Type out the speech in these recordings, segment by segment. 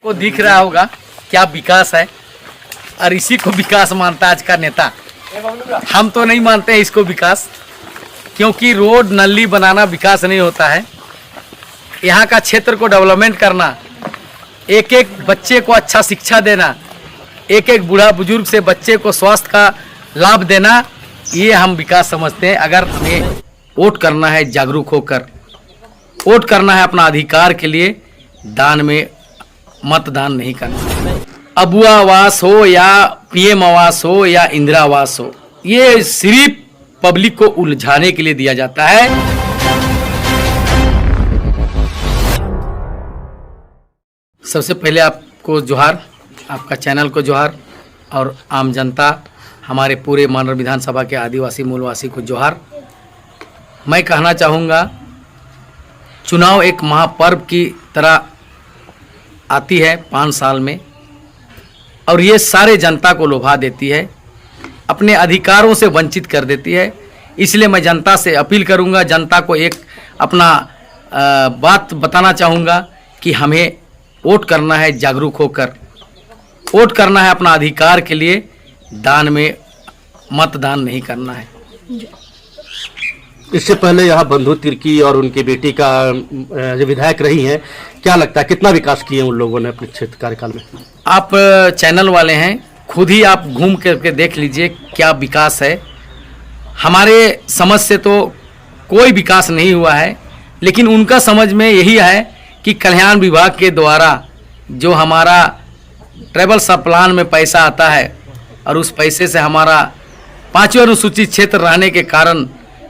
को दिख रहा होगा क्या विकास है, और इसी को विकास मानता है आज का नेता। हम तो नहीं मानते हैं इसको विकास, क्योंकि रोड नली बनाना विकास नहीं होता है। यहाँ का क्षेत्र को डेवलपमेंट करना, एक एक बच्चे को अच्छा शिक्षा देना, एक एक बूढ़ा बुजुर्ग से बच्चे को स्वास्थ्य का लाभ देना, ये हम विकास समझते हैं। अगर हमें वोट करना है जागरूक होकर, वोट करना है अपना अधिकार के लिए, दान में मतदान नहीं करना। अबुआ आवास हो या पीएम आवास हो या इंदिरा आवास हो, ये सिर्फ पब्लिक को उलझाने के लिए दिया जाता है। सबसे पहले आपको जोहार, आपका चैनल को जोहार, और आम जनता, हमारे पूरे मानव विधानसभा के आदिवासी मूलवासी को जोहार। मैं कहना चाहूँगा, चुनाव एक महापर्व की तरह आती है 5 साल में, और ये सारे जनता को लुभा देती है, अपने अधिकारों से वंचित कर देती है। इसलिए मैं जनता से अपील करूंगा, जनता को एक अपना बात बताना चाहूँगा कि हमें वोट करना है जागरूक होकर, वोट करना है अपना अधिकार के लिए, दान में मतदान नहीं करना है। इससे पहले यहाँ बंधु तिर्की और उनकी बेटी का जो विधायक रही हैं, क्या लगता है कितना विकास किए उन लोगों ने अपने क्षेत्र कार्यकाल में? आप चैनल वाले हैं, खुद ही आप घूम करके देख लीजिए क्या विकास है। हमारे समझ से तो कोई विकास नहीं हुआ है, लेकिन उनका समझ में यही है कि कल्याण विभाग के द्वारा जो हमारा ट्रैवल सब प्लान में पैसा आता है, और उस पैसे से हमारा 5वें अनुसूचित क्षेत्र रहने के कारण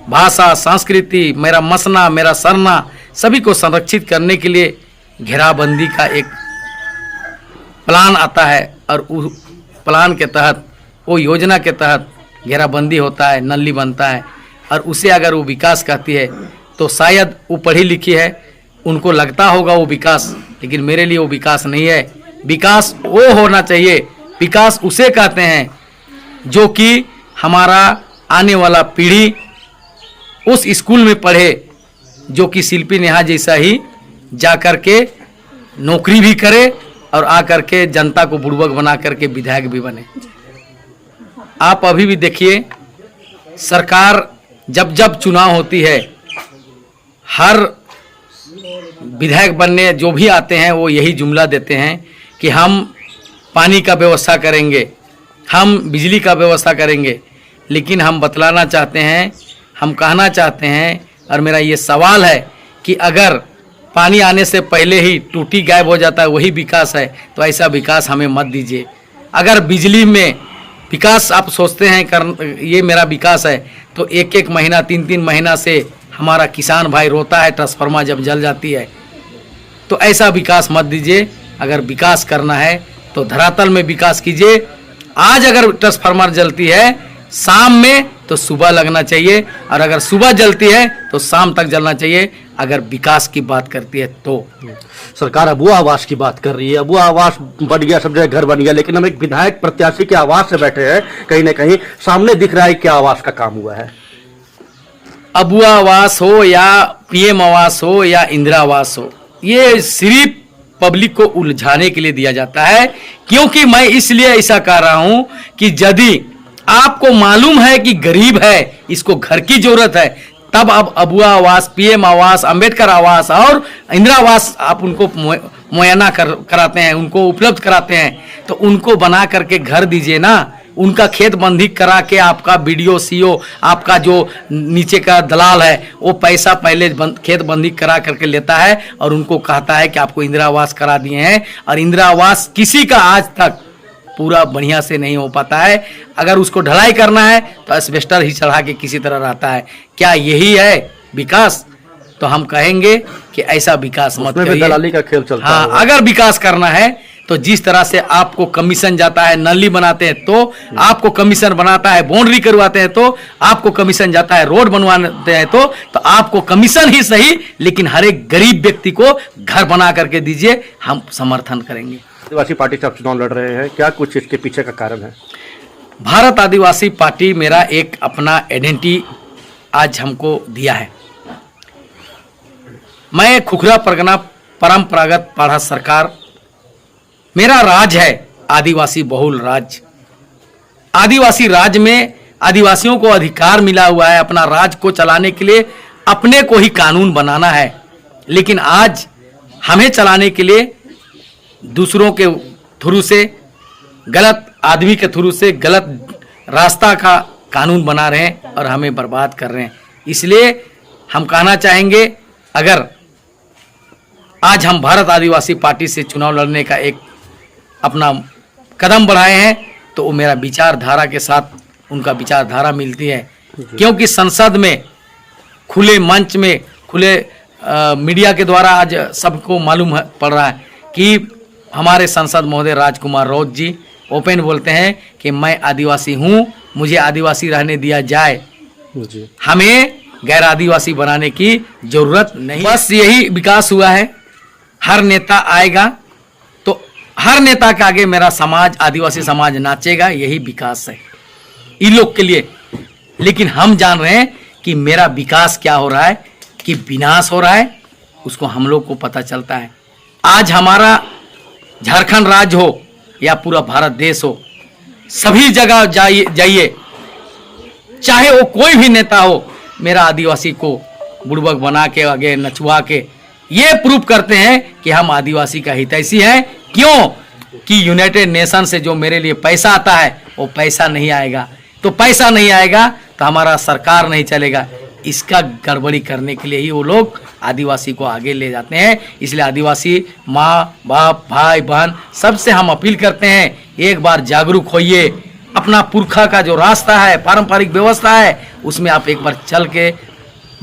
भाषा, संस्कृति, मेरा मसना, मेरा सरना, सभी को संरक्षित करने के लिए घेराबंदी का एक प्लान आता है, और उस प्लान के तहत, वो योजना के तहत घेराबंदी होता है, नली बनता है, और उसे अगर वो विकास कहती है तो शायद वो पढ़ी लिखी है, उनको लगता होगा वो विकास, लेकिन मेरे लिए वो विकास नहीं है। विकास वो होना चाहिए, विकास उसे कहते हैं जो कि हमारा आने वाला पीढ़ी उस स्कूल में पढ़े जो कि शिल्पी नेहा जैसा ही जा कर के नौकरी भी करे, और आकर के जनता को बुड़बक बना करके विधायक भी बने। आप अभी भी देखिए, सरकार जब जब चुनाव होती है, हर विधायक बनने जो भी आते हैं वो यही जुमला देते हैं कि हम पानी का व्यवस्था करेंगे, हम बिजली का व्यवस्था करेंगे। लेकिन हम बतलाना चाहते हैं, हम कहना चाहते हैं, और मेरा ये सवाल है कि अगर पानी आने से पहले ही टूटी गायब हो जाता है, वही विकास है, तो ऐसा विकास हमें मत दीजिए। अगर बिजली में विकास आप सोचते हैं ये मेरा विकास है, तो 1-1 महीना, 3-3 महीना से हमारा किसान भाई रोता है ट्रांसफार्मर जब जल जाती है। तो ऐसा विकास मत दीजिए। अगर विकास करना है तो धरातल में विकास कीजिए। आज अगर ट्रांसफार्मर जलती है शाम में, तो सुबह लगना चाहिए, और अगर सुबह जलती है तो शाम तक जलना चाहिए, अगर विकास की बात करती है तो। सरकार अबुआ आवास की बात कर रही है, अबुआ आवास बन गया, सब जगह घर बन गया, लेकिन हम एक विधायक प्रत्याशी के आवास से बैठे हैं, कहीं ना कहीं सामने दिख रहा है क्या आवास का काम हुआ है। अबुआ आवास हो या पीएम आवास हो या इंदिरा आवास हो, ये सिर्फ पब्लिक को उलझाने के लिए दिया जाता है। क्योंकि मैं इसलिए ऐसा कह रहा हूं कि यदि आपको मालूम है कि गरीब है, इसको घर की जरूरत है, तब अब अबुआ आवास, पीएम आवास, अंबेडकर आवास और इंदिरा आवास आप उनको मुहैया कराते हैं, उनको उपलब्ध कराते हैं, तो उनको बना करके घर दीजिए ना। उनका खेत बंदी करा के आपका बीडीओ, सीओ, आपका जो नीचे का दलाल है, वो पैसा पहले खेत बंदी करा करके लेता है, और उनको कहता है कि आपको इंदिरा आवास करा दिए हैं। और इंदिरा आवास किसी का आज तक पूरा बढ़िया से नहीं हो पाता है। अगर उसको ढलाई करना है तो एस्बेस्टर ही चढ़ा के किसी तरह रहता है। क्या यही है विकास? तो हम कहेंगे कि ऐसा विकास मत करिए। दलाली का खेल चलता है। हाँ, अगर विकास करना है तो जिस तरह से आपको कमीशन जाता है, नली बनाते हैं तो आपको कमीशन बनाता है, बाउंड्री करवाते हैं तो आपको कमीशन जाता है, रोड बनवाते हैं तो आपको कमीशन ही सही, लेकिन हर एक गरीब व्यक्ति को घर बना करके दीजिए, हम समर्थन करेंगे। आदिवासी पार्टी से आप चुनाव लड़ रहे हैं, क्या कुछ इसके पीछे का कारण है? भारत आदिवासी पार्टी मेरा एक अपना आइडेंटिटी आज हमको दिया है। मैं खुखरा परगना परंपरागत पाढ़ा सरकार मेरा राज है आदिवासी बहुल राज्य। आदिवासी राज्य में आदिवासियों को अधिकार मिला हुआ है अपना राज्य को चलाने के लिए, अपने को ही कानून बनाना है। लेकिन आज हमें चलाने के लिए दूसरों के थ्रू से, गलत आदमी के थ्रू से गलत रास्ता का कानून बना रहे हैं और हमें बर्बाद कर रहे हैं। इसलिए हम कहना चाहेंगे, अगर आज हम भारत आदिवासी पार्टी से चुनाव लड़ने का एक अपना कदम बढ़ाए हैं तो वो मेरा विचारधारा के साथ उनका विचारधारा मिलती है, क्योंकि संसद में खुले मंच में खुले मीडिया के द्वारा आज सबको मालूम पड़ रहा है कि हमारे सांसद महोदय राजकुमार राउत जी ओपन बोलते हैं कि मैं आदिवासी हूँ, मुझे आदिवासी रहने दिया जाए, हमें गैर आदिवासी बनाने की जरूरत नहीं। बस यही विकास हुआ है। हर नेता आएगा तो हर नेता के आगे मेरा समाज, आदिवासी समाज नाचेगा, यही विकास है इन लोग के लिए। लेकिन हम जान रहे हैं कि मेरा विकास क्या हो रहा है, कि विनाश हो रहा है, उसको हम लोग को पता चलता है। आज हमारा झारखंड राज्य हो या पूरा भारत देश हो, सभी जगह जाइए, चाहे वो कोई भी नेता हो, मेरा आदिवासी को बुड़बक बना के आगे नचवा के ये प्रूव करते हैं कि हम आदिवासी का हितैषी हैं। क्यों? कि यूनाइटेड नेशन से जो मेरे लिए पैसा आता है वो पैसा नहीं आएगा, तो पैसा नहीं आएगा तो हमारा सरकार नहीं चलेगा। इसका गड़बड़ी करने के लिए ही वो लोग आदिवासी को आगे ले जाते हैं। इसलिए आदिवासी माँ बाप भाई बहन सबसे हम अपील करते हैं, एक बार जागरूक होइए। अपना पुरखा का जो रास्ता है, पारंपरिक व्यवस्था है, उसमें आप एक बार चल के,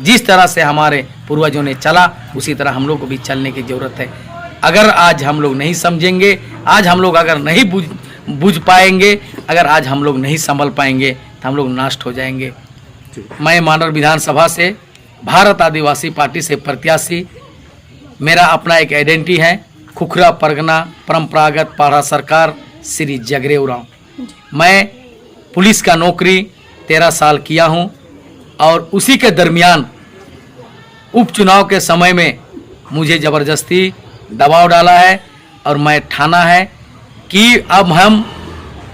जिस तरह से हमारे पूर्वजों ने चला उसी तरह हम लोग को भी चलने की जरूरत है। अगर आज हम लोग नहीं समझेंगे, आज हम लोग अगर नहीं बुझ पाएंगे, अगर आज हम लोग नहीं संभल पाएंगे तो हम लोग नष्ट हो जाएंगे। मैं मानर विधानसभा से भारत आदिवासी पार्टी से प्रत्याशी, मेरा अपना एक आइडेंटिटी है, खुखरा परगना परंपरागत पाड़ा सरकार श्री जगरे उरांव। मैं पुलिस का नौकरी 13 साल किया हूं और उसी के दरमियान उपचुनाव के समय में मुझे ज़बरदस्ती दबाव डाला है और मैं ठाना है कि अब हम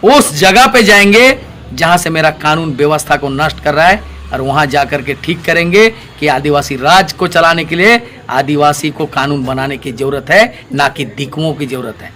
उस जगह पे जाएंगे जहां से मेरा कानून व्यवस्था को नष्ट कर रहा है और वहां जाकर के ठीक करेंगे कि आदिवासी राज को चलाने के लिए आदिवासी को कानून बनाने की जरूरत है, ना कि दिकुओं की जरूरत है।